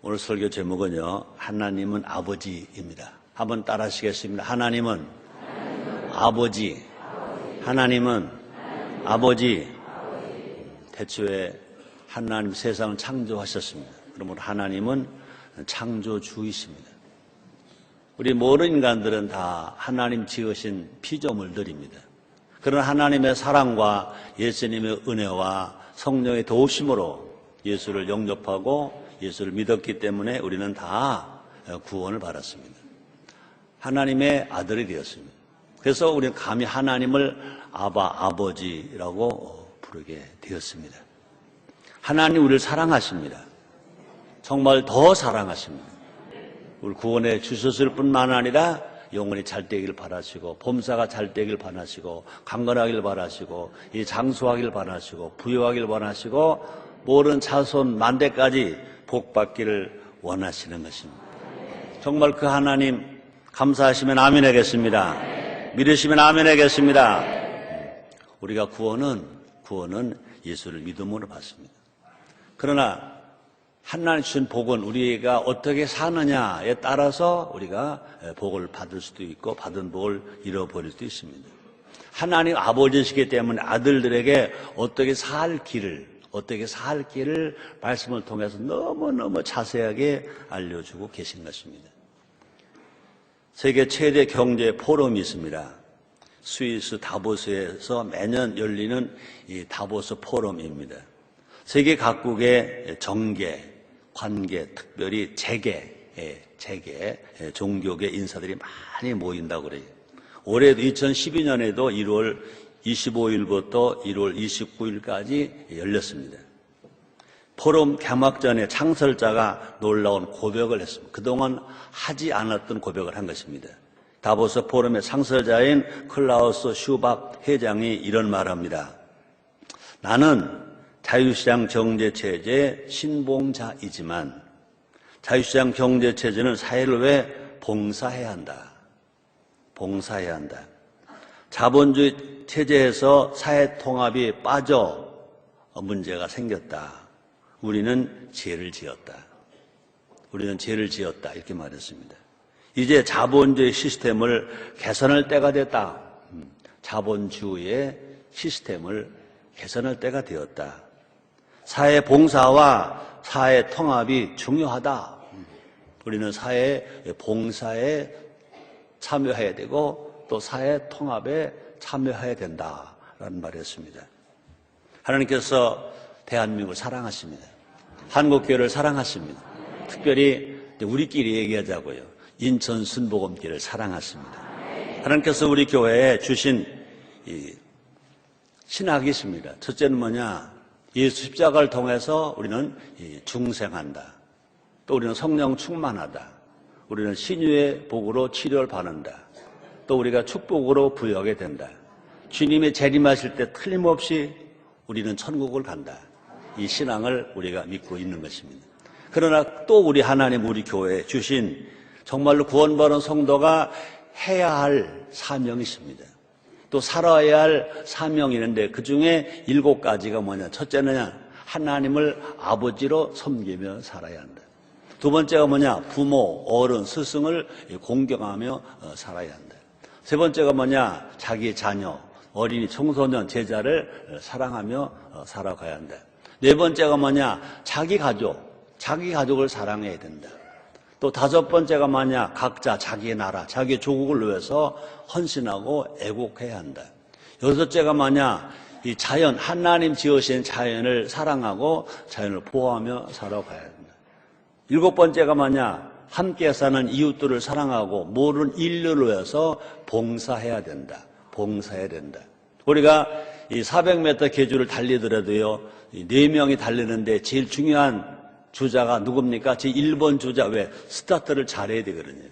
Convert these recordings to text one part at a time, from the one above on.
오늘 설교 제목은요, 하나님은 아버지입니다. 한번 따라 하시겠습니다. 하나님은 아버지. 하나님은 아버지. 태초에 하나님 세상을 창조하셨습니다. 그러므로 하나님은 창조주이십니다. 우리 모든 인간들은 다 하나님 지으신 피조물들입니다. 그런 하나님의 사랑과 예수님의 은혜와 성령의 도우심으로 예수를 영접하고 예수를 믿었기 때문에 우리는 다 구원을 받았습니다. 하나님의 아들이 되었습니다. 그래서 우리는 감히 하나님을 아버지라고 부르게 되었습니다. 하나님 우리를 사랑하십니다. 정말 더 사랑하십니다. 우리 구원해 주셨을 뿐만 아니라 영원히 잘 되길 바라시고, 범사가 잘 되길 바라시고, 강건하길 바라시고, 장수하길 바라시고, 부유하길 바라시고, 모든 자손 만대까지 복받기를 원하시는 것입니다. 정말 그 하나님 감사하시면 아멘 하겠습니다. 믿으시면 아멘 하겠습니다. 우리가 구원은 예수를 믿음으로 받습니다. 그러나 하나님 주신 복은 우리가 어떻게 사느냐에 따라서 우리가 복을 받을 수도 있고 받은 복을 잃어버릴 수도 있습니다. 하나님 아버지시기 때문에 아들들에게 어떻게 살 길을 말씀을 통해서 너무너무 자세하게 알려주고 계신 것입니다. 세계 최대 경제 포럼이 있습니다. 스위스 다보스에서 매년 열리는 이 다보스 포럼입니다. 세계 각국의 정계, 관계, 특별히 재계, 종교계 인사들이 많이 모인다고 그래요. 올해도 2012년에도 1월 25일부터 1월 29일까지 열렸습니다. 포럼 개막 전에 창설자가 놀라운 고백을 했습니다. 그동안 하지 않았던 고백을 한 것입니다. 다보스 포럼의 창설자인 클라우스 슈밥 회장이 이런 말합니다. 나는 자유시장 경제체제의 신봉자이지만 자유시장 경제체제는 사회를 왜 봉사해야 한다. 자본주의 체제에서 사회 통합이 빠져 문제가 생겼다. 우리는 죄를 지었다. 이렇게 말했습니다. 이제 자본주의 시스템을 개선할 때가 됐다. 자본주의의 시스템을 개선할 때가 되었다. 사회 봉사와 사회 통합이 중요하다. 우리는 사회 봉사에 참여해야 되고 또 사회 통합에 참여해야 된다라는 말을 했습니다. 하나님께서 대한민국을 사랑하십니다. 한국교회를 사랑하십니다. 특별히 우리끼리 얘기하자고요. 인천 순복음교회를 사랑하십니다. 하나님께서 우리 교회에 주신 신학이 있습니다. 첫째는 뭐냐? 예수 십자가를 통해서 우리는 중생한다. 또 우리는 성령 충만하다. 우리는 신유의 복으로 치료를 받는다. 또 우리가 축복으로 부여하게 된다. 주님이 재림하실 때 틀림없이 우리는 천국을 간다. 이 신앙을 우리가 믿고 있는 것입니다. 그러나 또 우리 하나님 우리 교회에 주신 정말로 구원받은 성도가 해야 할 사명이 있습니다. 또 살아야 할 사명이 있는데 그중에 7가지가 뭐냐. 첫째는 하나님을 아버지로 섬기며 살아야 한다. 두 번째가 뭐냐. 부모, 어른, 스승을 공경하며 살아야 한다. 세 번째가 뭐냐. 자기 자녀, 어린이, 청소년, 제자를 사랑하며 살아가야 한다. 네 번째가 뭐냐. 자기 가족을 사랑해야 된다. 또 다섯 번째가 뭐냐. 각자 자기 나라, 자기 조국을 위해서 헌신하고 애국해야 한다. 여섯째가 뭐냐. 이 자연, 하나님 지으신 자연을 사랑하고 자연을 보호하며 살아가야 한다. 일곱 번째가 뭐냐. 함께 사는 이웃들을 사랑하고 모든 인류를 위해서 봉사해야 된다. 우리가 이 400m 계주를 달리더라도요, 4명이 달리는데 제일 중요한 주자가 누굽니까? 제 1번 주자. 왜? 스타트를 잘해야 되거든요.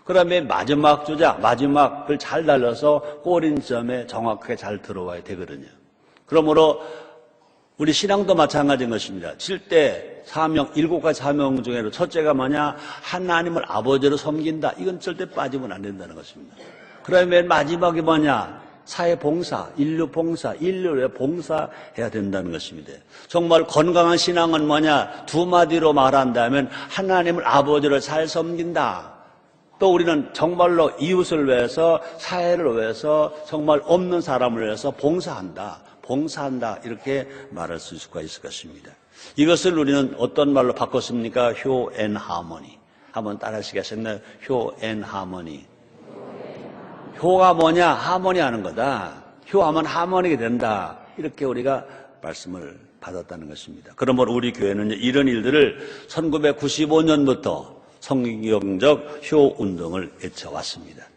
그 다음에 마지막을 잘 달려서 골인점에 정확하게 잘 들어와야 되거든요. 그러므로 우리 신앙도 마찬가지인 것입니다. 7대 사명, 7가지 사명 중에도 첫째가 뭐냐? 하나님을 아버지로 섬긴다. 이건 절대 빠지면 안 된다는 것입니다. 그러면 맨 마지막이 뭐냐? 사회 봉사, 인류 봉사, 인류를 위해 봉사해야 된다는 것입니다. 정말 건강한 신앙은 뭐냐? 두 마디로 말한다면 하나님을 아버지를 잘 섬긴다. 또 우리는 정말로 이웃을 위해서, 사회를 위해서, 정말 없는 사람을 위해서 봉사한다. 봉사한다. 이렇게 말할 수 있을 것입니다. 이것을 우리는 어떤 말로 바꿨습니까? 효 앤 하모니. 한번 따라 하시겠습니까? 효 앤 하모니. 효가 뭐냐? 하모니 하는 거다. 효하면 하모니가 된다. 이렇게 우리가 말씀을 받았다는 것입니다. 그러므로 우리 교회는 이런 일들을 1995년부터 성경적 효 운동을 외쳐왔습니다.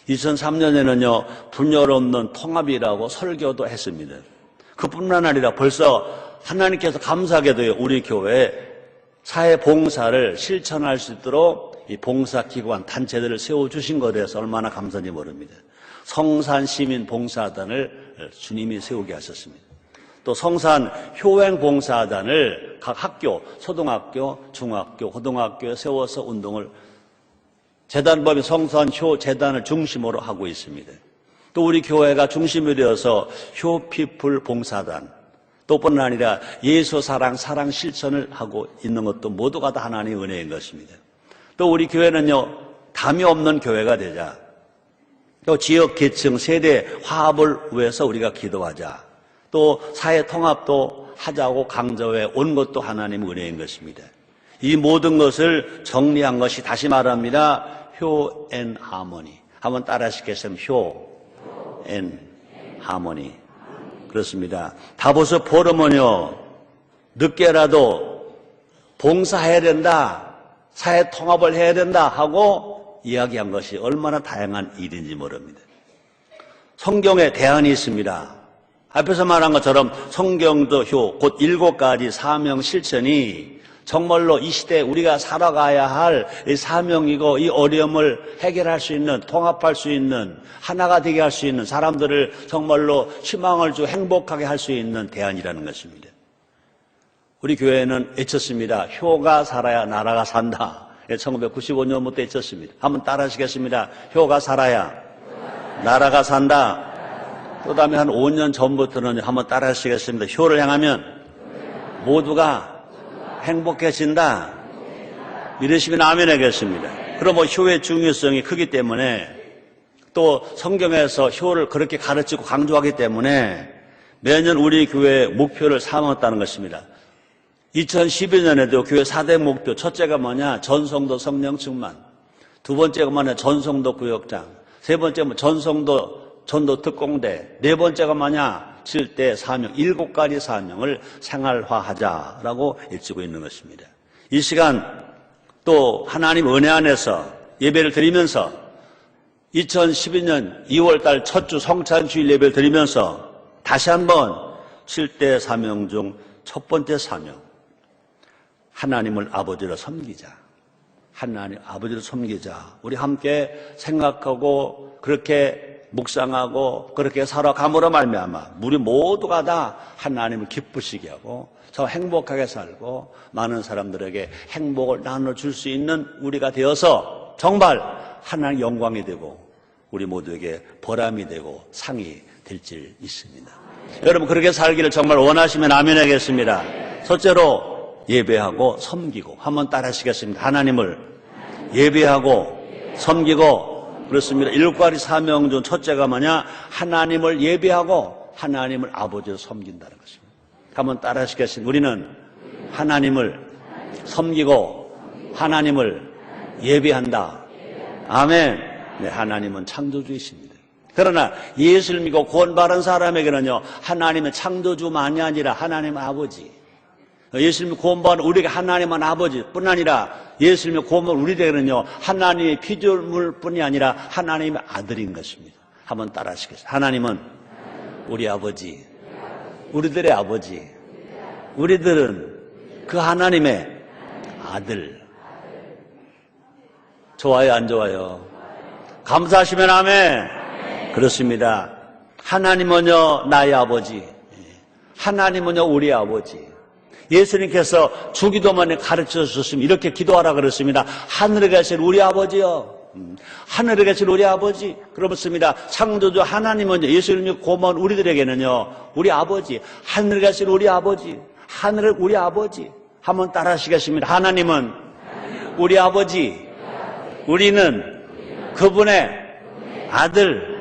2003년에는요, 분열 없는 통합이라고 설교도 했습니다. 그뿐만 아니라 벌써 하나님께서 감사하게도요, 우리 교회에 사회 봉사를 실천할 수 있도록 이 봉사기관, 단체들을 세워주신 것에 대해서 얼마나 감사한지 모릅니다. 성산시민봉사단을 주님이 세우게 하셨습니다. 또 성산 효행봉사단을 각 학교, 초등학교, 중학교, 고등학교에 세워서 운동을 재단법인 성산효재단을 중심으로 하고 있습니다. 또 우리 교회가 중심이 되어서 효피플 봉사단, 또 뿐만 아니라 예수사랑, 사랑 실천을 하고 있는 것도 모두가 다 하나님의 은혜인 것입니다. 또 우리 교회는요, 담이 없는 교회가 되자. 또 지역 계층 세대 화합을 위해서 우리가 기도하자. 또 사회 통합도 하자고 강조해 온 것도 하나님의 은혜인 것입니다. 이 모든 것을 정리한 것이 다시 말합니다. 효 앤 하모니. 한번 따라 하시겠습니다. 효 앤 하모니. 그렇습니다. 다보스 포럼은요, 늦게라도 봉사해야 된다, 사회 통합을 해야 된다 하고 이야기한 것이 얼마나 다양한 일인지 모릅니다. 성경에 대안이 있습니다. 앞에서 말한 것처럼 성경도 효, 곧 7가지 사명 실천이 정말로 이 시대에 우리가 살아가야 할 이 사명이고, 이 어려움을 해결할 수 있는, 통합할 수 있는, 하나가 되게 할 수 있는, 사람들을 정말로 희망을 주고 행복하게 할 수 있는 대안이라는 것입니다. 우리 교회는 외쳤습니다. 효가 살아야 나라가 산다. 1995년부터 외쳤습니다. 한번 따라 하시겠습니다. 효가 살아야 나라가 산다. 또 다음에 한 5년 전부터는 한번 따라 하시겠습니다. 효를 향하면 모두가 행복해진다. 이러시면 아멘 하겠습니다. 그럼 효의 중요성이 크기 때문에, 또 성경에서 효를 그렇게 가르치고 강조하기 때문에 매년 우리 교회의 목표를 삼았다는 것입니다. 2012년에도 교회 4대 목표, 첫째가 뭐냐? 전성도 성령 충만. 두 번째가 뭐냐? 전성도 구역장. 세 번째가 전도 특공대. 네 번째가 뭐냐? 7대 사명, 7가지 사명을 생활화하자라고 외치고 있는 것입니다. 이 시간 또 하나님 은혜 안에서 예배를 드리면서 2012년 2월달 첫 주 성찬주일 예배를 드리면서 다시 한번 7대 사명 중 첫 번째 사명, 하나님을 아버지로 섬기자. 하나님 아버지를 섬기자. 우리 함께 생각하고 그렇게 묵상하고 그렇게 살아감으로 말미암아 우리 모두가 다 하나님을 기쁘시게 하고 저 행복하게 살고 많은 사람들에게 행복을 나눠줄 수 있는 우리가 되어서 정말 하나님 영광이 되고 우리 모두에게 보람이 되고 상이 될 줄 있습니다. 여러분 그렇게 살기를 정말 원하시면 아멘 하겠습니다. 첫째로 예배하고 섬기고, 한번 따라 하시겠습니다. 하나님을 예배하고 섬기고. 그렇습니다. 7가지 사명 중 첫째가 뭐냐? 하나님을 예배하고 하나님을 아버지로 섬긴다는 것입니다. 한번 따라 하시겠습니다. 우리는 하나님을 섬기고 하나님을 예배한다. 아멘. 네, 하나님은 창조주이십니다. 그러나 예수를 믿고 구원받은 사람에게는요, 하나님은 창조주만이 아니라 하나님 아버지. 예수님이 구원받은 우리가 하나님은 아버지뿐 아니라 예수님이 구원받은 우리에게는요, 하나님의 피조물뿐이 아니라 하나님의 아들인 것입니다. 한번 따라 하시겠습니다. 하나님은 우리 아버지, 우리들의 아버지, 우리들은 그 하나님의 아들. 좋아요, 안 좋아요? 감사하시면 아멘. 그렇습니다. 하나님은요, 나의 아버지. 하나님은요, 우리 아버지. 예수님께서 주기도문에 가르쳐 주셨으면 이렇게 기도하라 그랬습니다. 하늘에 계신 우리 아버지요. 하늘에 계신 우리 아버지. 그렇습니다. 창조주 하나님은 예수님이 고마운 우리들에게는요, 우리 아버지, 하늘에 계신 우리 아버지, 하늘을 우리 아버지. 한번 따라 하시겠습니다. 하나님은 우리 아버지, 우리는 그분의 아들.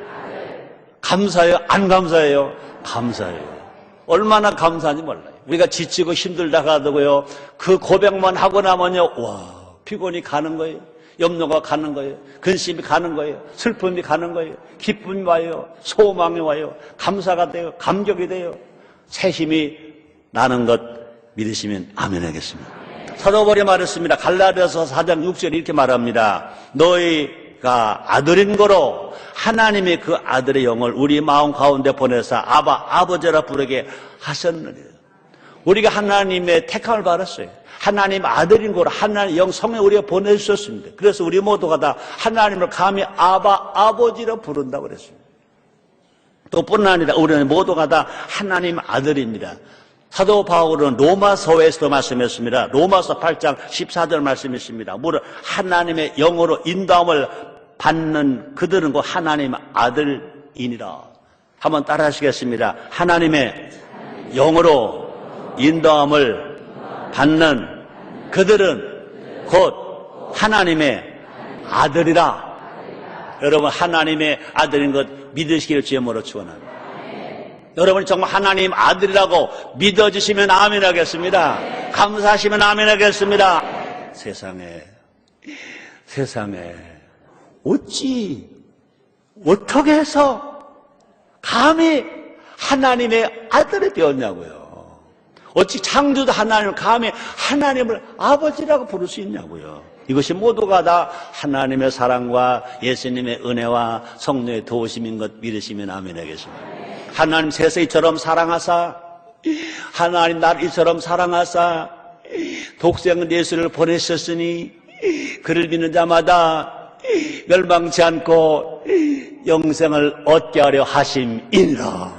감사해요? 안 감사해요? 감사해요. 얼마나 감사한지 몰라요. 우리가 지치고 힘들다 가도요, 그 고백만 하고 나면요, 와, 피곤이 가는 거예요. 염려가 가는 거예요. 근심이 가는 거예요. 슬픔이 가는 거예요. 기쁨이 와요. 소망이 와요. 감사가 돼요. 감격이 돼요. 새 힘이 나는 것 믿으시면 아멘 하겠습니다. 사도 바울이 말했습니다. 갈라디아서 4장 6절에 이렇게 말합니다. 너희가 아들인 거로 하나님이 그 아들의 영을 우리 마음 가운데 보내서 아바, 아버지라 부르게 하셨느니라. 우리가 하나님의 택함을 받았어요. 하나님 아들인 거로 하나님 영 성령 우리가 보내주셨습니다. 그래서 우리 모두가 다 하나님을 감히 아바, 아버지로 부른다고 그랬습니다. 또 뿐 아니라 우리는 모두가 다 하나님 아들입니다. 사도 바울은 로마서에서도 말씀했습니다. 로마서 8장 14절 말씀했습니다. 무릇 하나님의 영으로 인도함을 받는 그들은 곧 하나님 아들이니라. 한번 따라 하시겠습니다. 하나님의 영으로 인도함을 받는 그들은 곧 하나님의 아들이라. 여러분, 하나님의 아들인 것 믿으시기를 주님으로 축원합니다. 여러분이 정말 하나님 아들이라고 믿어주시면 아멘 하겠습니다. 감사하시면 아멘 하겠습니다. 세상에 어떻게 해서 감히 하나님의 아들이 되었냐고요. 어찌 창조주 하나님을 감히 하나님을 아버지라고 부를 수 있냐고요. 이것이 모두가 다 하나님의 사랑과 예수님의 은혜와 성령의 도우심인 것 믿으시면 아멘 하겠습니다. 하나님 세상 이처럼 사랑하사, 하나님 나를 이처럼 사랑하사 독생 예수를 보내셨으니 그를 믿는 자마다 멸망치 않고 영생을 얻게 하려 하심이니라.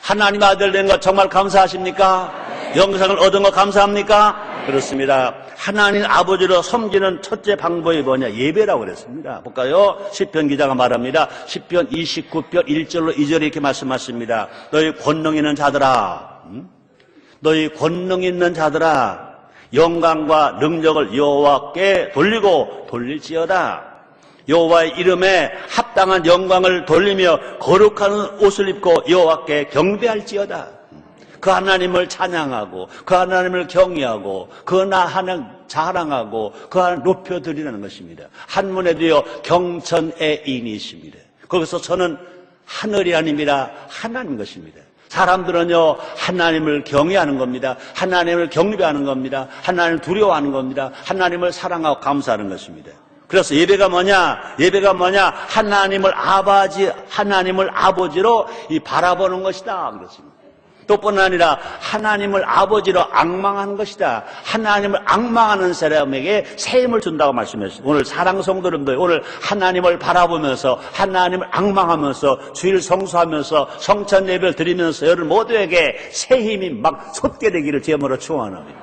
하나님 아들 된 것 정말 감사하십니까? 영생을 얻은 것 감사합니까? 그렇습니다. 하나님 아버지로 섬기는 첫째 방법이 뭐냐? 예배라고 그랬습니다. 볼까요? 시편 기자가 말합니다. 시편 29편 1절로 2절에 이렇게 말씀하십니다. 너희 권능 있는 자들아, 너희 권능 있는 자들아, 영광과 능력을 여호와께 돌리고 돌릴지어다. 여호와의 이름에 합당한 영광을 돌리며 거룩한 옷을 입고 여호와께 경배할지어다. 그 하나님을 찬양하고 그 하나님을 경외하고 그 하나님 자랑하고 그 하나님 높여드리는 것입니다. 한문에도요 경천의 인이십니다. 거기서 저는 하늘이 아닙니다. 하나님 것입니다. 사람들은요 하나님을 경외하는 겁니다. 하나님을 경배하는 겁니다. 하나님을 두려워하는 겁니다. 하나님을 사랑하고 감사하는 것입니다. 그래서 예배가 뭐냐? 예배가 뭐냐? 하나님을 아버지로 바라보는 것이다. 그렇습니다. 또뿐 아니라 하나님을 아버지로 앙망하는 것이다. 하나님을 앙망하는 사람에게 새 힘을 준다고 말씀했습니다. 오늘 사랑 성도님들, 오늘 하나님을 바라보면서 하나님을 앙망하면서 주일 성수하면서 성찬 예배를 드리면서 여러분 모두에게 새 힘이 막 솟게되기를 주님으로 축원합니다.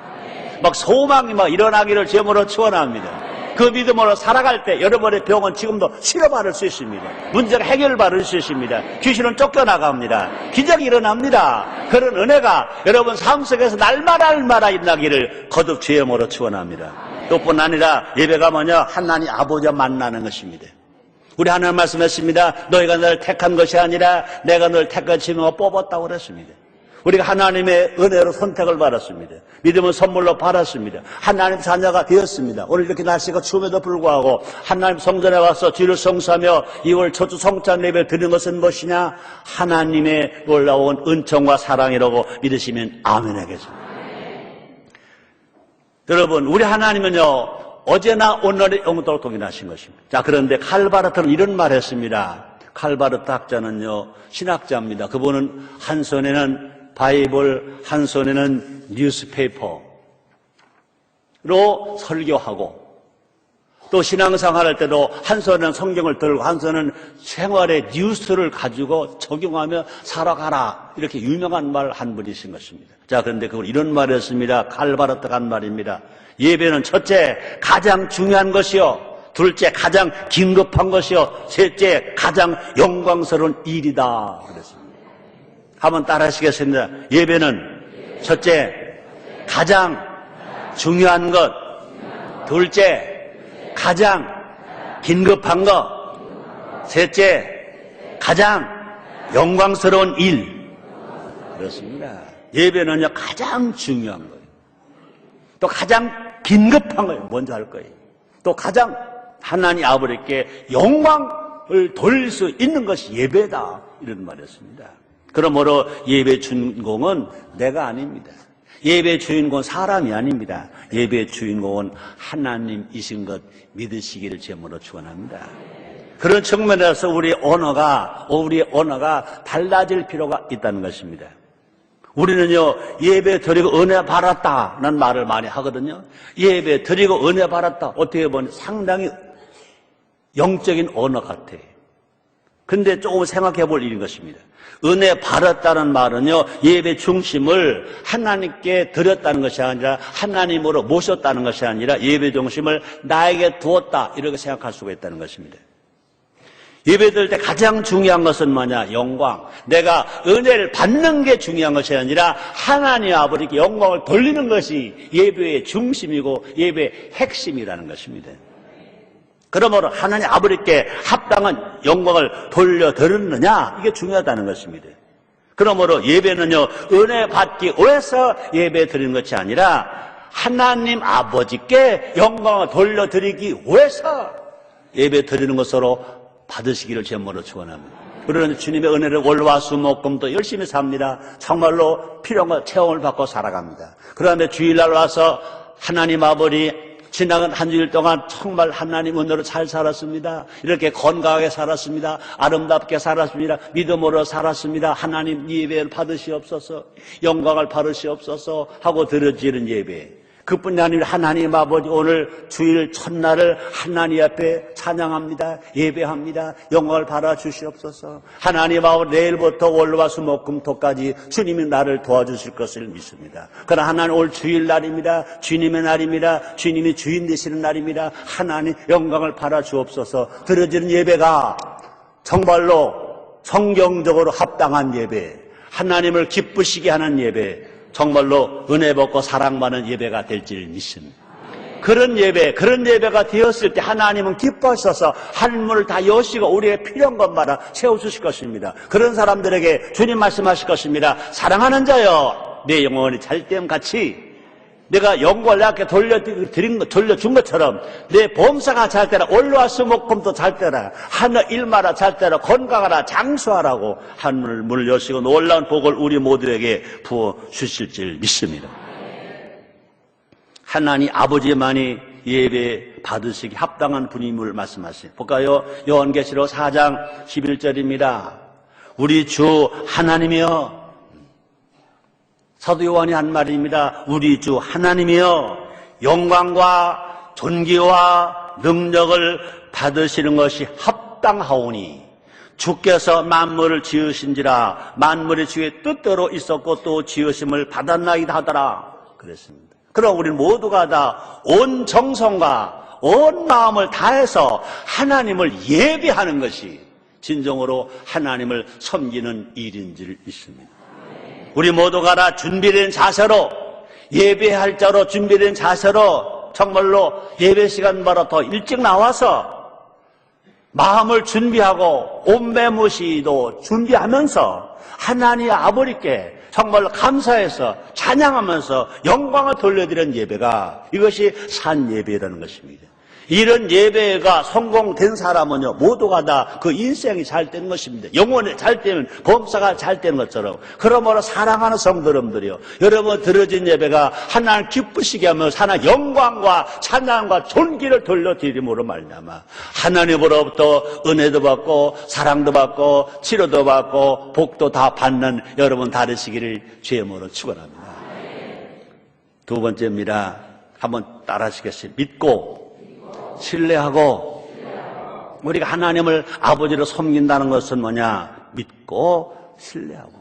막 소망이 막 일어나기를 주님으로 축원합니다. 그 믿음으로 살아갈 때 여러분의 병은 지금도 치료받을 수 있습니다. 문제가 해결받을 수 있습니다. 귀신은 쫓겨나갑니다. 기적이 일어납니다. 그런 은혜가 여러분 삶 속에서 날마다 일어나기를 거듭 주의 이름으로 축원합니다. 또뿐 아니라 예배가 뭐냐? 하나님 아버지와 만나는 것입니다. 우리 하나님 말씀했습니다. 너희가 너를 택한 것이 아니라 내가 너를 택한 지명을 뽑았다고 그랬습니다. 우리가 하나님의 은혜로 선택을 받았습니다. 믿음은 선물로 받았습니다. 하나님 자녀가 되었습니다. 오늘 이렇게 날씨가 추움에도 불구하고 하나님 성전에 와서 주를 성수하며 2월 초주 성찬 예배를 드리는 것은 무엇이냐? 하나님의 놀라운 은총과 사랑이라고 믿으시면 아멘 하겠습니다. 여러분, 우리 하나님은요 어제나 오늘의 영원토록 동일하신 것입니다. 자, 그런데 칼바르트는 이런 말을 했습니다. 칼바르트 학자는요 신학자입니다. 그분은 한 손에는 바이블, 한 손에는 뉴스페이퍼로 설교하고 또 신앙생활 할 때도 한 손은 성경을 들고 한 손은 생활의 뉴스를 가지고 적용하며 살아가라, 이렇게 유명한 말 한 분이신 것입니다. 자, 그런데 그걸 이런 말을 했습니다. 칼바르트가 한 말입니다. 예배는 첫째 가장 중요한 것이요 둘째 가장 긴급한 것이요 셋째 가장 영광스러운 일이다 그랬습니다. 한번 따라하시겠습니다. 예배는 첫째 가장 중요한 것, 둘째 가장 긴급한 것, 셋째 가장 영광스러운 일. 그렇습니다. 예배는요 가장 중요한 거예요. 또 가장 긴급한 거예요. 먼저 할 거예요. 또 가장 하나님 아버지께 영광을 돌릴 수 있는 것이 예배다 이런 말이었습니다. 그러므로 예배 주인공은 내가 아닙니다. 예배 주인공은 사람이 아닙니다. 예배 주인공은 하나님이신 것 믿으시기를 제물로 축원합니다. 그런 측면에서 우리 언어가 달라질 필요가 있다는 것입니다. 우리는요 예배 드리고 은혜 받았다는 말을 많이 하거든요. 예배 드리고 은혜 받았다. 어떻게 보면 상당히 영적인 언어 같아요. 근데 조금 생각해 볼 일인 것입니다. 은혜 받았다는 말은요 예배 중심을 하나님께 드렸다는 것이 아니라 하나님으로 모셨다는 것이 아니라 예배 중심을 나에게 두었다 이렇게 생각할 수가 있다는 것입니다. 예배 드릴 때 가장 중요한 것은 뭐냐? 영광. 내가 은혜를 받는 게 중요한 것이 아니라 하나님 아버지께 영광을 돌리는 것이 예배의 중심이고 예배의 핵심이라는 것입니다. 그러므로 하나님 아버지께 합당한 영광을 돌려드렸느냐? 이게 중요하다는 것입니다. 그러므로 예배는요 은혜 받기 위해서 예배 드리는 것이 아니라 하나님 아버지께 영광을 돌려드리기 위해서 예배 드리는 것으로 받으시기를 제물로 축원합니다. 우리는 주님의 은혜를 월화수목금도 열심히 삽니다. 정말로 필요한 것 체험을 받고 살아갑니다. 그런데 주일날 와서 하나님 아버지 지나간 한 주일 동안 정말 하나님 은혜로 잘 살았습니다. 이렇게 건강하게 살았습니다. 아름답게 살았습니다. 믿음으로 살았습니다. 하나님 예배를 받으시옵소서, 영광을 받으시옵소서 하고 드려지는 예배. 그뿐이 아니라 하나님 아버지 오늘 주일 첫날을 하나님 앞에 찬양합니다. 예배합니다. 영광을 받아주시옵소서. 하나님 아버지 내일부터 월화수목금토까지 주님이 나를 도와주실 것을 믿습니다. 그러나 하나님 오늘 주일날입니다. 주님의 날입니다. 주님이 주인 되시는 날입니다. 하나님 영광을 받아주옵소서. 드려지는 예배가 정말로 성경적으로 합당한 예배, 하나님을 기쁘시게 하는 예배, 정말로 은혜 받고 사랑받는 예배가 될지를 믿습니다. 그런 예배가 되었을 때 하나님은 기뻐하셔서 하늘문을 다 여시고 우리의 필요한 것마다 채워주실 것입니다. 그런 사람들에게 주님 말씀하실 것입니다. 사랑하는 자여, 내 영혼이 잘됨 같이 내가 영광을 내게 돌려준 것처럼 내 범사가 잘 되라, 월화수목금도 잘 되라, 하늘 일마다 잘 되라, 건강하라, 장수하라고 하늘 문을 여시고 놀라운 복을 우리 모두에게 부어 주실 줄 믿습니다. 하나님 아버지만이 예배 받으시기 합당한 분임을 말씀하시죠. 볼까요? 요한계시록 4장 11절입니다. 우리 주 하나님이여, 사도 요한이 한 말입니다. 우리 주 하나님이여, 영광과 존귀와 능력을 받으시는 것이 합당하오니 주께서 만물을 지으신지라 만물의 주의 뜻대로 있었고 또 지으심을 받았나이다 하더라 그랬습니다. 그럼 우리 모두가 다 온 정성과 온 마음을 다해서 하나님을 예배하는 것이 진정으로 하나님을 섬기는 일인 줄 믿습니다. 우리 모두가 다 준비된 자세로, 예배할 자로 준비된 자세로 정말로 예배 시간보다 더 일찍 나와서 마음을 준비하고 온매무시도 준비하면서 하나님 아버지께 정말로 감사해서 찬양하면서 영광을 돌려드리는 예배가, 이것이 산 예배라는 것입니다. 이런 예배가 성공된 사람은요 모두가 다 그 인생이 잘 되는 것입니다. 영혼이 잘 되면 범사가 잘 되는 것처럼, 그러므로 사랑하는 성도님들이요, 여러분 드려진 예배가 하나님 기쁘시게 하며 하나님 영광과 찬양과 존귀를 돌려드림으로 말미암아 하나님으로부터 은혜도 받고 사랑도 받고 치료도 받고 복도 다 받는 여러분 다르시기를 주의 이름으로 축원합니다. 두 번째입니다. 한번 따라하시겠습니다. 믿고 신뢰하고. 우리가 하나님을 아버지로 섬긴다는 것은 뭐냐? 믿고 신뢰하고.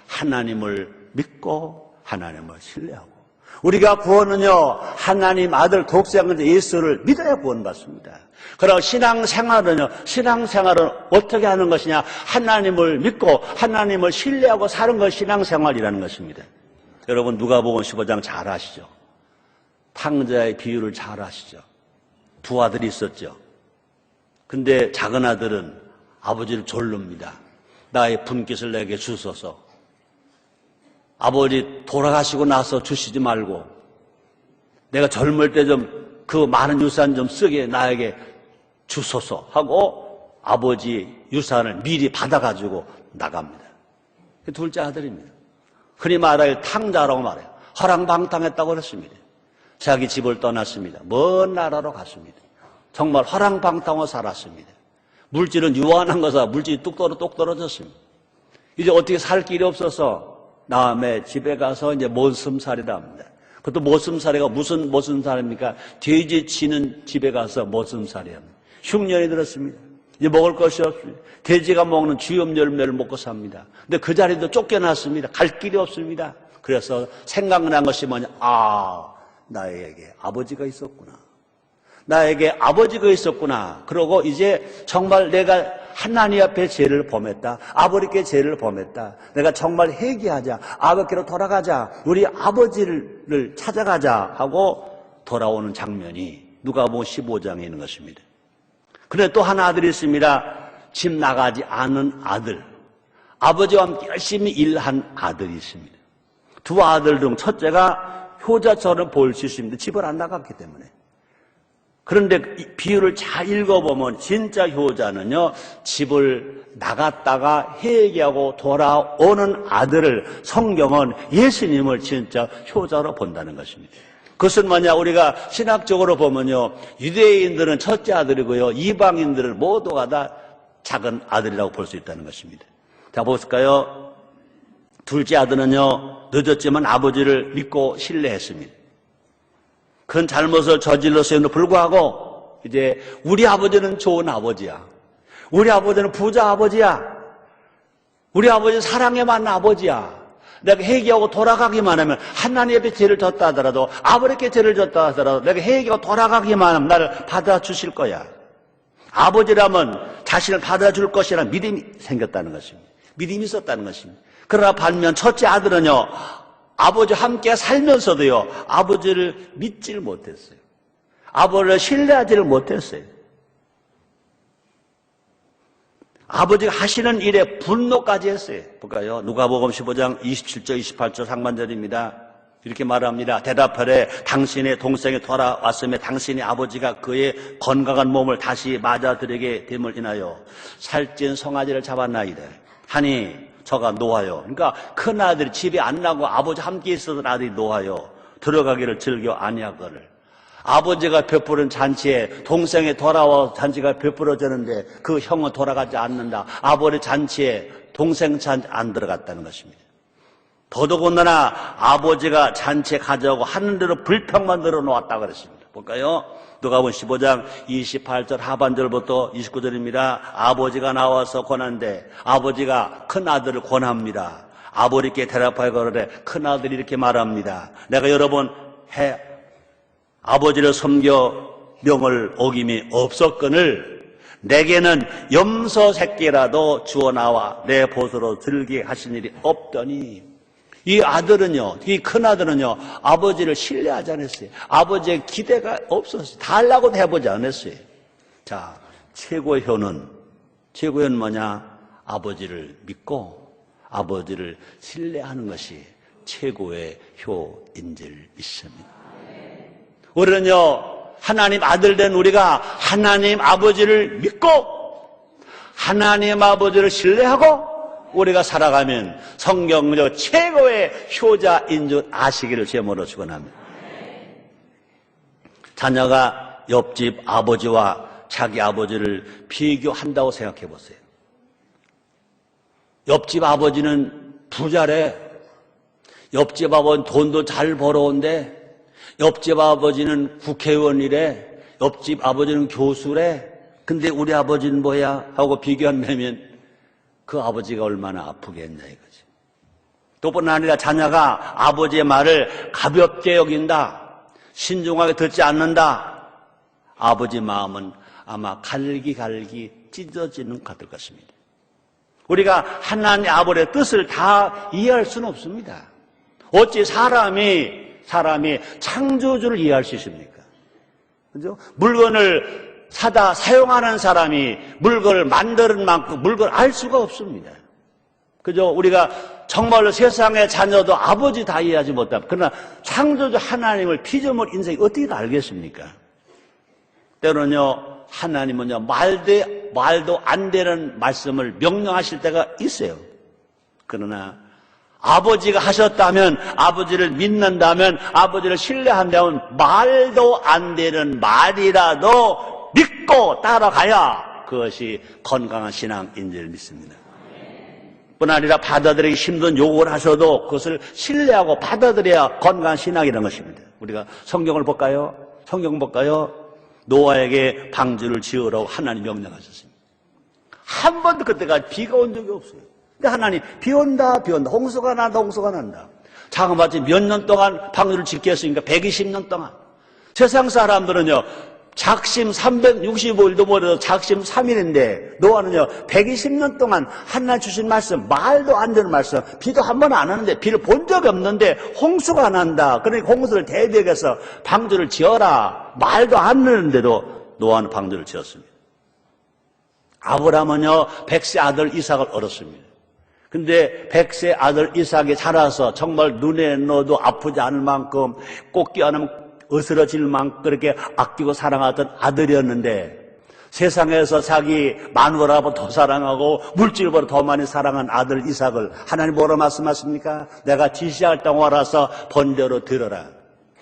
하나님을 믿고 하나님을 신뢰하고. 우리가 구원은요, 하나님 아들 독생자 예수를 믿어야 구원받습니다. 그리고 신앙생활은 어떻게 하는 것이냐? 하나님을 믿고 하나님을 신뢰하고 사는 것이 신앙생활이라는 것입니다. 여러분 누가복음 15장 잘 아시죠? 탕자의 비유를 잘 아시죠? 두 아들이 있었죠. 근데 작은 아들은 아버지를 졸릅니다. 나의 분깃을 내게 주소서. 아버지 돌아가시고 나서 주시지 말고 내가 젊을 때 좀 그 많은 유산 좀 쓰게 나에게 주소서 하고 아버지 유산을 미리 받아가지고 나갑니다. 둘째 아들입니다. 흔히 말할 탕자라고 말해요. 허랑방탕했다고 그랬습니다. 자기 집을 떠났습니다. 먼 나라로 갔습니다. 정말 허랑방탕하고 살았습니다. 물질은 유한한 거사 물질이 뚝 떨어졌습니다. 이제 어떻게 살 길이 없어서 남의 집에 가서 이제 모슴살이라 합니다. 그것도 모슴살이가 무슨 모슴살입니까? 돼지 치는 집에 가서 모슴살이 합니다. 흉년이 들었습니다. 이제 먹을 것이 없습니다. 돼지가 먹는 주염 열매를 먹고 삽니다. 근데 그 자리도 쫓겨났습니다. 갈 길이 없습니다. 그래서 생각난 것이 뭐냐? 나에게 아버지가 있었구나. 나에게 아버지가 있었구나. 그러고 이제 정말 내가 하나님 앞에 죄를 범했다. 아버지께 죄를 범했다. 내가 정말 회개하자. 아버지께로 돌아가자. 우리 아버지를 찾아가자 하고 돌아오는 장면이 누가복음 15장에 있는 것입니다. 그런데 또 하나 아들이 있습니다. 집 나가지 않은 아들. 아버지와 함께 열심히 일한 아들이 있습니다. 두 아들 중 첫째가 효자처럼 보일 수 있습니다. 집을 안 나갔기 때문에. 그런데 이 비유를 잘 읽어보면 진짜 효자는요, 집을 나갔다가 회개하고 돌아오는 아들을 성경은 예수님을 진짜 효자로 본다는 것입니다. 그것은 뭐냐? 우리가 신학적으로 보면요, 유대인들은 첫째 아들이고요, 이방인들은 모두가 다 작은 아들이라고 볼 수 있다는 것입니다. 자, 볼까요? 둘째 아들은요, 늦었지만 아버지를 믿고 신뢰했습니다. 큰 잘못을 저질렀음에도 불구하고 이제 우리 아버지는 좋은 아버지야. 우리 아버지는 부자 아버지야. 우리 아버지는 사랑에 만난 아버지야. 내가 회개하고 돌아가기만 하면 하나님 앞에 죄를 졌다 하더라도 아버지께 죄를 졌다 하더라도 내가 회개하고 돌아가기만 하면 나를 받아주실 거야. 아버지라면 자신을 받아줄 것이라는 믿음이 생겼다는 것입니다. 믿음이 있었다는 것입니다. 그러나 반면 첫째 아들은요, 아버지와 함께 살면서도요, 아버지를 믿지를 못했어요. 아버지를 신뢰하지를 못했어요. 아버지가 하시는 일에 분노까지 했어요. 볼까요? 누가복음 15장 27절, 28절 상반절입니다. 이렇게 말합니다. 대답하되 당신의 동생이 돌아왔음에 당신의 아버지가 그의 건강한 몸을 다시 맞아들이게 됨을 인하여 살찐 송아지를 잡았나이다 하니 저가 놓아요. 그러니까 큰 아들이 집에 안 나고 아버지 함께 있었던 아들이 놓아요. 들어가기를 즐겨 아니하거늘. 아버지가 베푸는 잔치에 동생이 돌아와 잔치가 베풀어졌는데 그 형은 돌아가지 않는다. 아버지 잔치에 동생 잔치 안 들어갔다는 것입니다. 더더군다나 아버지가 잔치에 가져오고 하는 대로 불평만 늘어놓았다고 그랬습니다. 볼까요? 누가복음 15장 28절 하반절부터 29절입니다. 아버지가 나와서 권한대 아버지가 큰 아들을 권합니다. 아버지께 대답하여 거르되 큰 아들이 이렇게 말합니다. 내가 여러 번 아버지를 섬겨 명을 어김이 없었거늘 내게는 염소 새끼라도 주어 나와 내 보수로 들게 하신 일이 없더니 이 아들은요, 이 큰 아들은요, 아버지를 신뢰하지 않았어요. 아버지의 기대가 없었어요. 달라고도 해보지 않았어요. 자, 최고의 효는 뭐냐? 아버지를 믿고 아버지를 신뢰하는 것이 최고의 효인 줄 믿습니다. 우리는요, 하나님 아들 된 우리가 하나님 아버지를 믿고 하나님 아버지를 신뢰하고 우리가 살아가면 성경적 최고의 효자인 줄 아시기를 제모로 축원합니다. 자녀가 옆집 아버지와 자기 아버지를 비교한다고 생각해 보세요. 옆집 아버지는 부자래. 옆집 아버지는 돈도 잘 벌어온대. 옆집 아버지는 국회의원이래. 옆집 아버지는 교수래. 근데 우리 아버지는 뭐야? 하고 비교한다면 그 아버지가 얼마나 아프겠냐 이거지. 또뿐 아니라 자녀가 아버지의 말을 가볍게 여긴다, 신중하게 듣지 않는다, 아버지 마음은 아마 갈기갈기 찢어지는 것 같을 것입니다. 우리가 하나님 아버지의 뜻을 다 이해할 수는 없습니다. 어찌 사람이 창조주를 이해할 수 있습니까? 그죠? 물건을 사다 사용하는 사람이 물건을 만드는 만큼 물건을 알 수가 없습니다. 그죠? 우리가 정말로 세상의 자녀도 아버지 다 이해하지 못합니다. 그러나 창조주 하나님을 피조물 인생이 어떻게 다 알겠습니까? 때로는요, 하나님은요, 말도 안 되는 말씀을 명령하실 때가 있어요. 그러나 아버지가 하셨다면, 아버지를 믿는다면, 아버지를 신뢰한다면 말도 안 되는 말이라도 믿고 따라가야 그것이 건강한 신앙인 줄 믿습니다. 뿐 아니라 받아들이기 힘든 요구를 하셔도 그것을 신뢰하고 받아들여야 건강한 신앙이라는 것입니다. 우리가 성경을 볼까요? 성경 볼까요? 노아에게 방주를 지으라고 하나님 명령하셨습니다. 한 번도 그때까지 비가 온 적이 없어요. 근데 하나님 비 온다, 홍수가 난다. 장마치 몇 년 동안 방주를 짓게 했으니까 120년 동안. 세상 사람들은요, 작심 365일도 못해서 작심 3일인데 노아는요 120년 동안 하나님 주신 말씀, 말도 안 되는 말씀, 비도 한 번 안 하는데, 비를 본 적이 없는데 홍수가 난다, 그러니까 홍수를 대비해서 방주를 지어라, 말도 안 되는데도 노아는 방주를 지었습니다. 아브라함은요 100세 아들 이삭을 얻었습니다. 근데 100세 아들 이삭이 자라서 정말 눈에 넣어도 아프지 않을 만큼, 꽃기 안으면 어스러질 만큼 그렇게 아끼고 사랑하던 아들이었는데, 세상에서 자기 마누라보다 더 사랑하고 물질보다 더 많이 사랑한 아들 이삭을 하나님 뭐라 말씀하십니까? 내가 지시할 땅 와라서 번제로 들어라.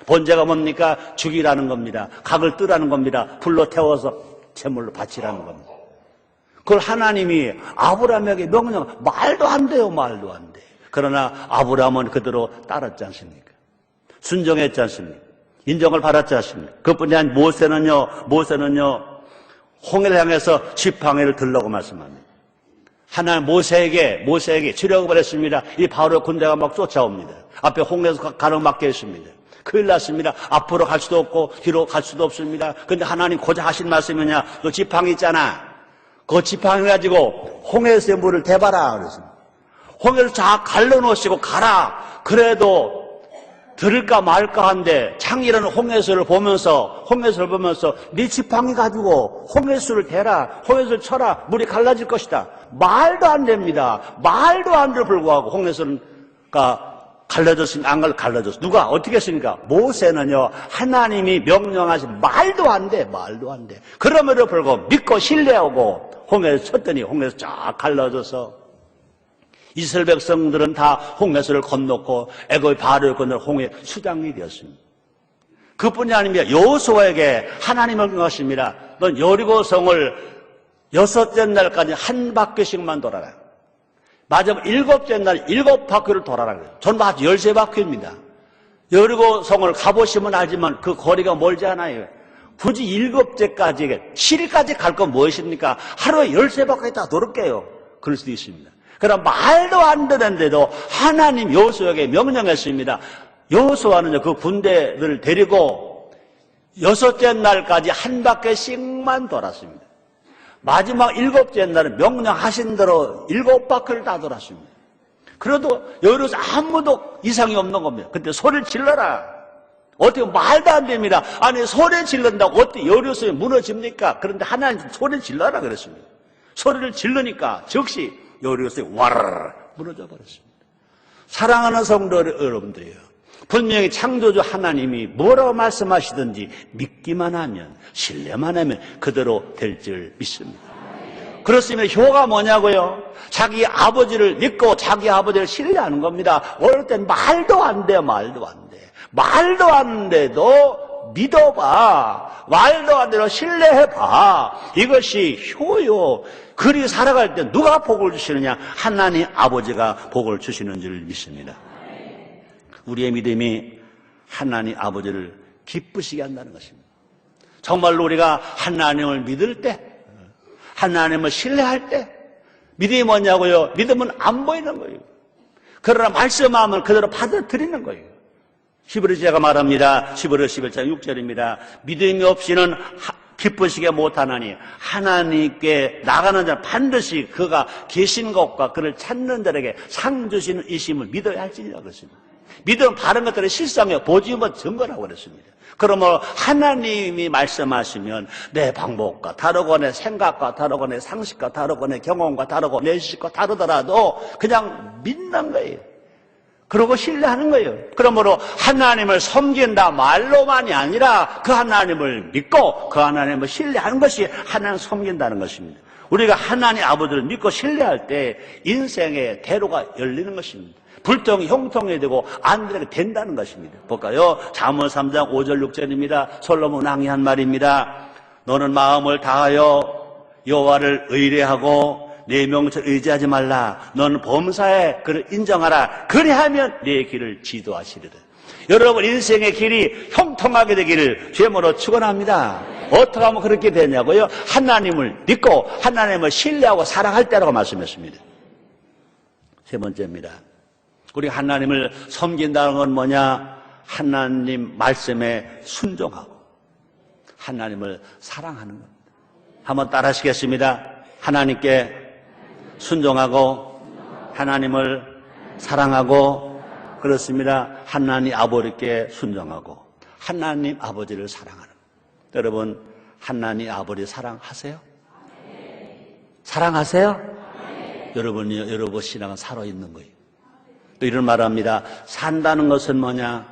번제가 뭡니까? 죽이라는 겁니다. 각을 뜨라는 겁니다. 불로 태워서 제물로 바치라는 겁니다. 그걸 하나님이 아브라함에게 명령, 말도 안 돼요, 말도 안 돼. 그러나 아브라함은 그대로 따랐지 않습니까? 순종했지 않습니까? 인정을 받았지 않습니까? 그뿐이 아니라 모세는요 홍해를 향해서 지팡이를 들라고 말씀합니다. 하나님 모세에게 지령을 했습니다. 이 바로 군대가 막 쫓아옵니다. 앞에 홍해에서 가로막혀 있습니다. 큰일 났습니다. 앞으로 갈 수도 없고 뒤로 갈 수도 없습니다. 그런데 하나님 고작 하신 말씀이냐? 너 지팡이 있잖아. 그 지팡이 가지고 홍해에서의 물을 대봐라 그랬습니다. 홍해를 쫙 갈라놓으시고 가라. 그래도 들을까 말까 한데 창이라는 홍해수를 보면서 네 지팡이 가지고 홍해수를 대라, 홍해수를 쳐라, 물이 갈라질 것이다. 말도 안 됩니다. 말도 안 돼도 불구하고 홍해수가 갈라졌으니 안 갈라졌어. 누가 어떻게 했습니까? 모세는요 하나님이 명령하신 말도 안 돼. 그럼에도 불구하고 믿고 신뢰하고 홍해수 쳤더니 홍해수 쫙 갈라져서 이스라엘 백성들은 다 홍해수를 건넜고 애굽의 바로를 건너 홍해 수장이 되었습니다. 그뿐이 아닙니다. 여호수아에게 하나님을 명하십니다. 넌 여리고성을 6째 날까지 한 바퀴씩만 돌아라. 마지막 7째 날 7바퀴를 돌아라. 전부 다 13바퀴입니다. 여리고성을 가보시면 알지만 그 거리가 멀지 않아요. 굳이 7째까지 7일까지 갈 건 무엇입니까? 하루에 13바퀴 다 돌을게요. 그럴 수도 있습니다. 그러나 말도 안 되는데도 하나님 여호수아에게 명령했습니다. 여호수아는 그 군대들을 데리고 6째 날까지 한 바퀴씩만 돌았습니다. 마지막 7째 날은 명령하신 대로 7바퀴를 다 돌았습니다. 그래도 여리고서 아무도 이상이 없는 겁니다. 근데 소리를 질러라. 어떻게 말도 안 됩니다. 아니 소리 질른다고 어떻게 여리고성이 무너집니까? 그런데 하나님 소리를 질러라 그랬습니다. 소리를 질르니까 즉시 여리고성이 와르르 무너져 버렸습니다. 사랑하는 성도 여러분들이요, 분명히 창조주 하나님이 뭐라고 말씀하시든지 믿기만 하면, 신뢰만 하면 그대로 될 줄 믿습니다. 그렇습니다. 효가 뭐냐고요? 자기 아버지를 믿고 자기 아버지를 신뢰하는 겁니다. 어릴 땐 말도 안 돼. 말도 안 돼도 믿어봐. 말도 안 돼도 신뢰해봐. 이것이 효요. 그리 살아갈 때 누가 복을 주시느냐? 하나님 아버지가 복을 주시는 줄 믿습니다. 우리의 믿음이 하나님 아버지를 기쁘시게 한다는 것입니다. 정말로 우리가 하나님을 믿을 때, 하나님을 신뢰할 때, 믿음이 뭐냐고요? 믿음은 안 보이는 거예요. 그러나 말씀하면 그대로 받아들이는 거예요. 히브리서가 말합니다. 11월 11장 6절입니다. 믿음이 없이는 기쁘시게 못하나니 하나님께 나가는 자는 반드시 그가 계신 것과 그를 찾는 자에게 상 주시는 이심을 믿어야 할지니라 그랬습니다. 믿음은 바른 것들의 실상에 보지 못 증거라고 그랬습니다. 그러면 하나님이 말씀하시면 내 방법과 다르고 내 생각과 다르고 내 상식과 다르고 내 경험과 다르고 내 지식과 다르더라도 그냥 믿는 거예요. 그러고 신뢰하는 거예요. 그러므로 하나님을 섬긴다 말로만이 아니라 그 하나님을 믿고 그 하나님을 신뢰하는 것이 하나님을 섬긴다는 것입니다. 우리가 하나님 아버지를 믿고 신뢰할 때 인생의 대로가 열리는 것입니다. 불통이 형통이 되고 안 되게 된다는 것입니다. 볼까요? 잠언 3장 5절 6절입니다. 솔로몬 왕이 한 말입니다. 너는 마음을 다하여 여호와를 의뢰하고 내 명철 의지하지 말라. 너는 범사에 그를 인정하라. 그리하면 내 길을 지도하시리라. 여러분 인생의 길이 형통하게 되기를 주님으로 축원합니다. 어떻게 하면 그렇게 되냐고요? 하나님을 믿고 하나님을 신뢰하고 사랑할 때라고 말씀했습니다. 세 번째입니다. 우리가 하나님을 섬긴다는 건 뭐냐? 하나님 말씀에 순종하고 하나님을 사랑하는 겁니다. 한번 따라 하시겠습니다. 하나님께 순종하고 하나님을 사랑하고 그렇습니다. 하나님 아버지께 순종하고 하나님 아버지를 사랑하는 겁니다. 여러분 하나님 아버지 사랑하세요? 사랑하세요? 여러분이요, 여러분 신앙은 살아있는 거예요. 또 이런 말을 합니다. 산다는 것은 뭐냐?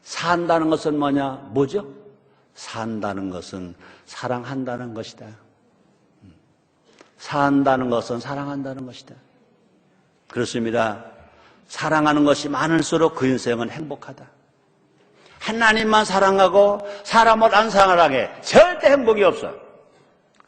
산다는 것은 뭐냐? 뭐죠? 산다는 것은 사랑한다는 것이다. 산다는 것은 사랑한다는 것이다. 그렇습니다. 사랑하는 것이 많을수록 그 인생은 행복하다. 하나님만 사랑하고 사람을 안 사랑하게 절대 행복이 없어요.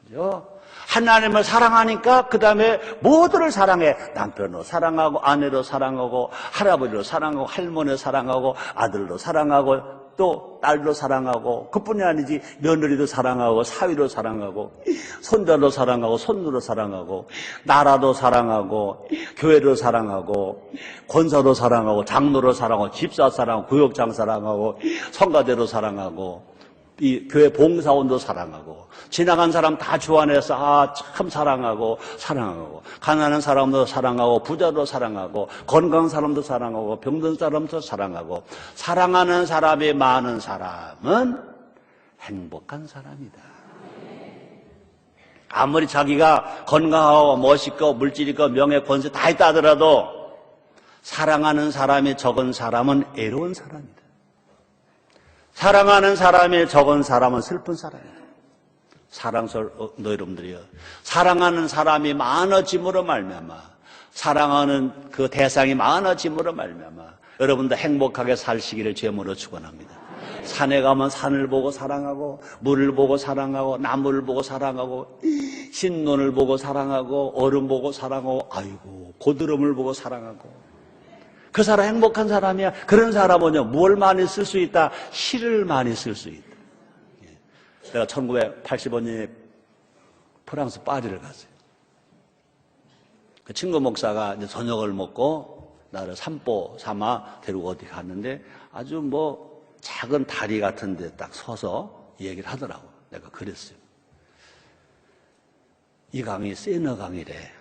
그죠? 하나님을 사랑하니까 그 다음에 모두를 사랑해. 남편도 사랑하고 아내도 사랑하고 할아버지도 사랑하고 할머니도 사랑하고 아들도 사랑하고 또 딸도 사랑하고 그뿐이 아니지 며느리도 사랑하고 사위도 사랑하고 손자도 사랑하고 손누도 사랑하고 나라도 사랑하고 교회도 사랑하고 권사도 사랑하고 장로도 사랑하고 집사 사랑하고 구역장 사랑하고 성가대도 사랑하고 이 교회 봉사원도 사랑하고 지나간 사람 다 주안해서 참 사랑하고 가난한 사람도 사랑하고 부자도 사랑하고 건강한 사람도 사랑하고 병든 사람도 사랑하고 사랑하는 사람이 많은 사람은 행복한 사람이다. 아무리 자기가 건강하고 멋있고 물질 있고 명예 권세 다 있다 하더라도 사랑하는 사람이 적은 사람은 애로운 사람이다. 사랑하는 사람이 적은 사람은 슬픈 사람이다. 사랑스러운 여러분들이요. 사랑하는 사람이 많아짐으로 말미암아 사랑하는 그 대상이 많아짐으로 말미암아 여러분도 행복하게 사시기를 주님으로 축원합니다. 산에 가면 산을 보고 사랑하고 물을 보고 사랑하고 나무를 보고 사랑하고 신논을 보고 사랑하고 얼음 보고 사랑하고 아이고 고드름을 보고 사랑하고 그 사람 행복한 사람이야. 그런 사람은요, 뭘 많이 쓸 수 있다? 시를 많이 쓸 수 있다. 내가 1985년에 프랑스 파리를 갔어요. 그 친구 목사가 이제 저녁을 먹고 나를 산보 삼아 데리고 어디 갔는데 아주 뭐 작은 다리 같은 데 딱 서서 얘기를 하더라고. 내가 그랬어요. 이 강이 세너 강이래.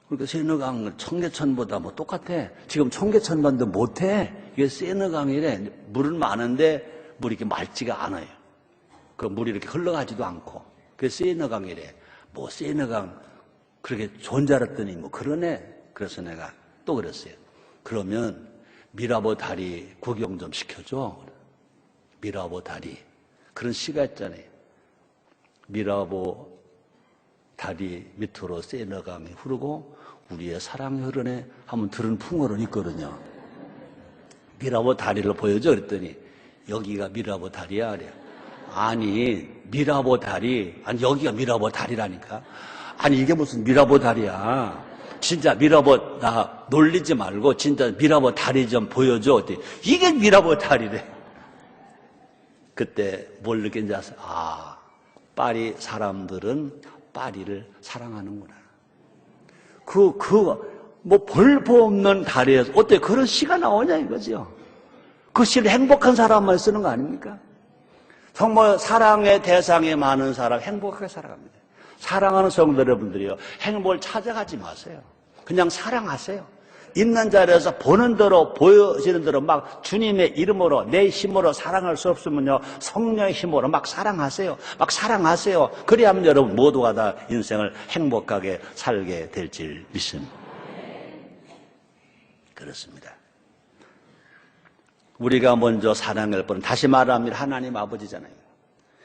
그러니까 세너강 청계천보다 뭐 똑같아. 지금 청계천만도 못해. 이게 세너강이래. 물은 많은데 물이 이렇게 맑지가 않아요. 그 물이 이렇게 흘러가지도 않고. 그게 세너강이래. 뭐 세너강 그렇게 좋은 줄 알았더니 뭐 그러네. 그래서 내가 또 그랬어요. 그러면 미라보 다리 구경 좀 시켜줘. 미라보 다리. 그런 시가 있잖아요. 미라보 다리 밑으로 세너강이 흐르고 우리의 사랑이 흐르네 한번 들은 풍어는 있거든요. 미라보 다리를 보여줘 그랬더니 여기가 미라보 다리야 그래. 아니 미라보 다리 아니 여기가 미라보 다리라니까. 아니 이게 무슨 미라보 다리야. 진짜 미라보 나 놀리지 말고 진짜 미라보 다리 좀 보여줘 그랬더니 이게 미라보 다리래. 그때 뭘 느낀지 아세요? 파리 사람들은 파리를 사랑하는구나. 볼보 없는 다리에서 어떻게 그런 시가 나오냐 이거죠. 그 시를 행복한 사람만 쓰는 거 아닙니까? 정말 사랑의 대상이 많은 사람 행복하게 살아갑니다. 사랑하는 성도 여러분들이요, 행복을 찾아가지 마세요. 그냥 사랑하세요. 있는 자리에서 보는 대로 보여지는 대로 막 주님의 이름으로 내 힘으로 사랑할 수 없으면요, 성령의 힘으로 막 사랑하세요. 막 사랑하세요. 그래야만 여러분 모두가 다 인생을 행복하게 살게 될 줄 믿습니다. 그렇습니다. 우리가 먼저 사랑할 분은 다시 말합니다. 하나님 아버지잖아요.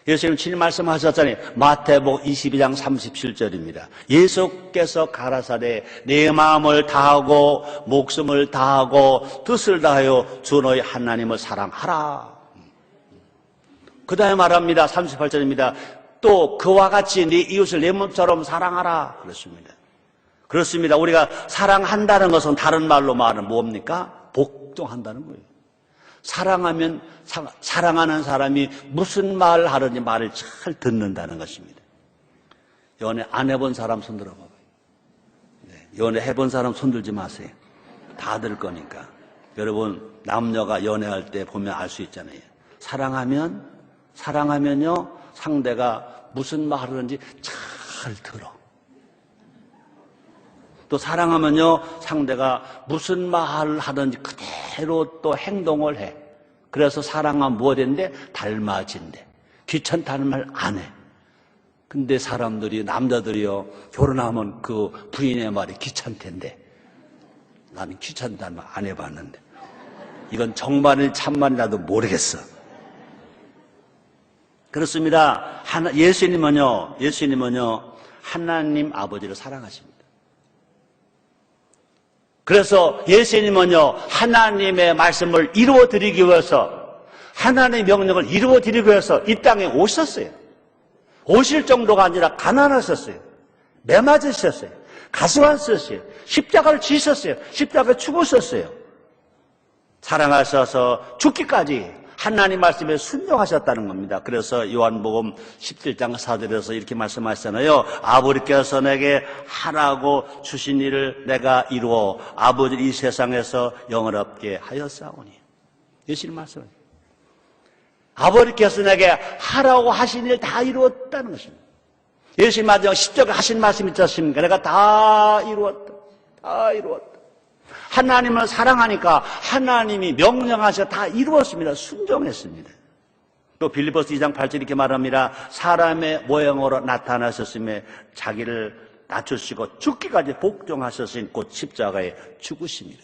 예수님 친히 말씀하셨잖아요. 마태복음 22장 37절입니다. 예수께서 가라사대 내 마음을 다하고 목숨을 다하고 뜻을 다하여 주 너희 하나님을 사랑하라. 그 다음에 말합니다. 38절입니다. 또 그와 같이 네 이웃을 내 몸처럼 사랑하라. 그렇습니다. 그렇습니다. 우리가 사랑한다는 것은 다른 말로 말하면 뭡니까? 복종한다는 거예요. 사랑하면 사랑하는 사람이 무슨 말을 하든지 말을 잘 듣는다는 것입니다. 연애 안 해본 사람 손 들어봐요. 연애 해본 사람 손 들지 마세요. 다 들 거니까. 여러분 남녀가 연애할 때 보면 알 수 있잖아요. 사랑하면요 상대가 무슨 말을 하든지 잘 들어. 또 사랑하면요 상대가 무슨 말을 하든지 그대로 또 행동을 해. 그래서 사랑하면 뭐 된대? 닮아진대. 귀찮다는 말 안 해. 근데 사람들이 남자들이요 결혼하면 그 부인의 말이 귀찮댄데 나는 귀찮다는 말 안 해봤는데 이건 정말이 참말이라도 모르겠어. 그렇습니다. 예수님은요 하나님 아버지를 사랑하십니다. 그래서 예수님은요 하나님의 말씀을 이루어드리기 위해서 하나님의 명령을 이루어드리기 위해서 이 땅에 오셨어요. 오실 정도가 아니라 가난하셨어요. 매맞으셨어요. 가시환쓰셨어요. 십자가를 지셨어요. 십자가에 죽으셨어요. 사랑하셔서 죽기까지 하나님 말씀에 순종하셨다는 겁니다. 그래서 요한복음 17장 4절에서 이렇게 말씀하시잖아요. 아버지께서 내게 하라고 주신 일을 내가 이루어 아버지 이 세상에서 영원롭게 하였사오니. 예수님 말씀이에요. 아버지께서 내게 하라고 하신 일 다 이루었다는 것입니다. 예수님 마지막 십자가 하신 말씀이 있지 않습니까? 내가 다 이루었다. 다 이루었다. 하나님을 사랑하니까 하나님이 명령하셔 다 이루었습니다. 순종했습니다. 또 빌립보서 2장 8절 이렇게 말합니다. 사람의 모형으로 나타나셨음에 자기를 낮추시고 죽기까지 복종하셨으니 곧 십자가에 죽으십니다.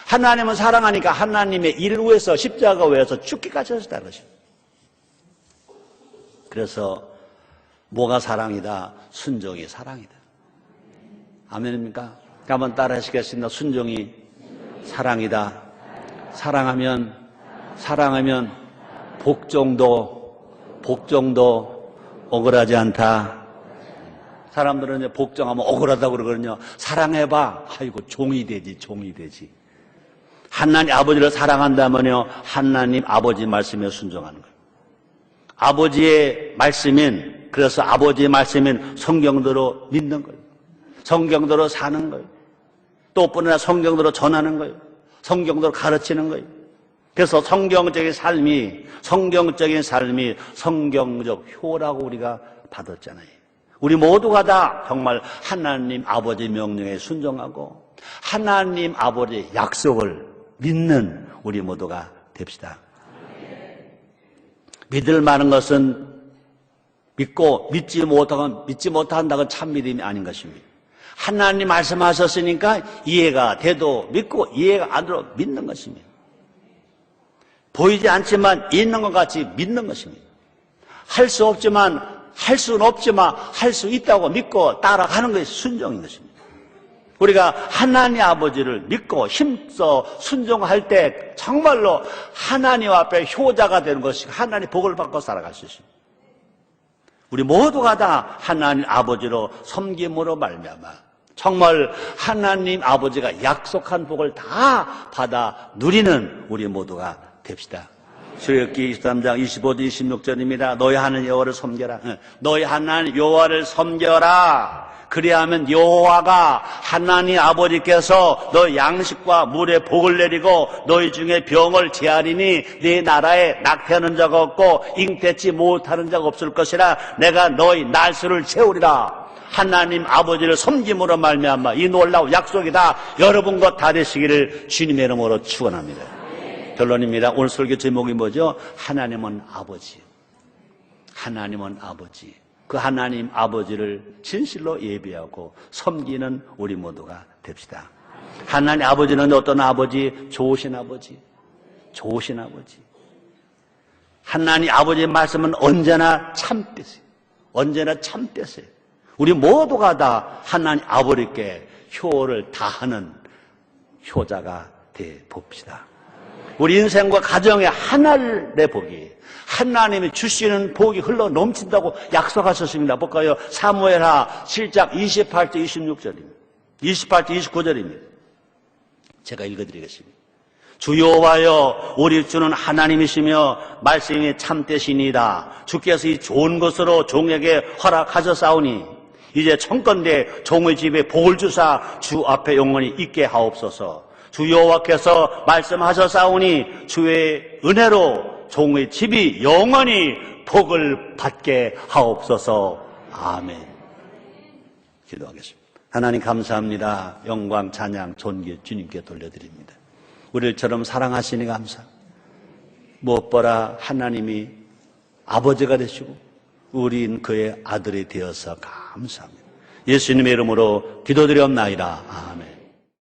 하나님을 사랑하니까 하나님의 일을 위해서 십자가 위해서 죽기까지 하셨다는 것입니다. 그래서 뭐가 사랑이다? 순종이 사랑이다. 아멘입니까? 한번 따라 하시겠습니다. 순종이 사랑이다. 사랑하면 복종도 억울하지 않다. 사람들은 이제 복종하면 억울하다고 그러거든요. 사랑해봐. 아이고 종이 되지. 하나님 아버지를 사랑한다면요 하나님 아버지 말씀에 순종하는 거예요. 아버지의 말씀인, 그래서 아버지의 말씀인 성경대로 믿는 거예요. 성경대로 사는 거예요. 또 뿐 아니라 성경대로 전하는 거예요. 성경대로 가르치는 거예요. 그래서 성경적인 삶이 성경적 효라고 우리가 받았잖아요. 우리 모두가 다 정말 하나님 아버지 명령에 순종하고 하나님 아버지의 약속을 믿는 우리 모두가 됩시다. 믿을 만한 것은 믿고 믿지 못한다는 참 믿음이 아닌 것입니다. 하나님 말씀하셨으니까 이해가 돼도 믿고 이해가 안 돼도 믿는 것입니다. 보이지 않지만 있는 것 같이 믿는 것입니다. 할 수는 없지만 할 수 있다고 믿고 따라가는 것이 순종인 것입니다. 우리가 하나님 아버지를 믿고 힘써 순종할 때 정말로 하나님 앞에 효자가 되는 것이 하나님 복을 받고 살아갈 수 있습니다. 우리 모두가 다 하나님 아버지로 섬김으로 말미암아 정말 하나님 아버지가 약속한 복을 다 받아 누리는 우리 모두가 됩시다. 출애굽기 23장 25절 26절입니다. 너희 하나님 여호와를 섬겨라. 너희 하나님 여호와를 섬겨라. 그리하면 여호와가 하나님 아버지께서 너희 양식과 물에 복을 내리고 너희 중에 병을 제하리니 네 나라에 낙태하는 자가 없고 잉태치 못하는 자가 없을 것이라. 내가 너희 날수를 채우리라. 하나님 아버지를 섬김으로 말미암아 이 놀라운 약속이 다 여러분 것 다 되시기를 주님의 이름으로 축원합니다. 결론입니다. 오늘 설교 제목이 뭐죠? 하나님은 아버지. 하나님은 아버지. 그 하나님 아버지를 진실로 예배하고 섬기는 우리 모두가 됩시다. 하나님 아버지는 어떤 아버지? 좋으신 아버지. 좋으신 아버지. 하나님 아버지의 말씀은 언제나 참되세요. 언제나 참되세요. 우리 모두가 다 하나님 아버지께 효를 다하는 효자가 돼 봅시다. 우리 인생과 가정의 하나를 내보기, 하나님이 주시는 복이 흘러 넘친다고 약속하셨습니다. 볼까요? 사무엘하 7장 28절 26절입니다. 28절 29절입니다. 제가 읽어드리겠습니다. 주 여호와여, 우리 주는 하나님이시며 말씀이 참되시니이다. 주께서 이 좋은 것으로 종에게 허락하셨사오니 이제 청건대 종의 집에 복을 주사 주 앞에 영원히 있게 하옵소서. 주 여호와께서 말씀하셨사오니 주의 은혜로 종의 집이 영원히 복을 받게 하옵소서. 아멘. 기도하겠습니다. 하나님 감사합니다. 영광, 찬양, 존귀 주님께 돌려드립니다. 우리처럼 사랑하시니 감사합니다. 무엇보다 하나님이 아버지가 되시고 우린 그의 아들이 되어서 감사합니다. 예수님의 이름으로 기도드리옵나이다.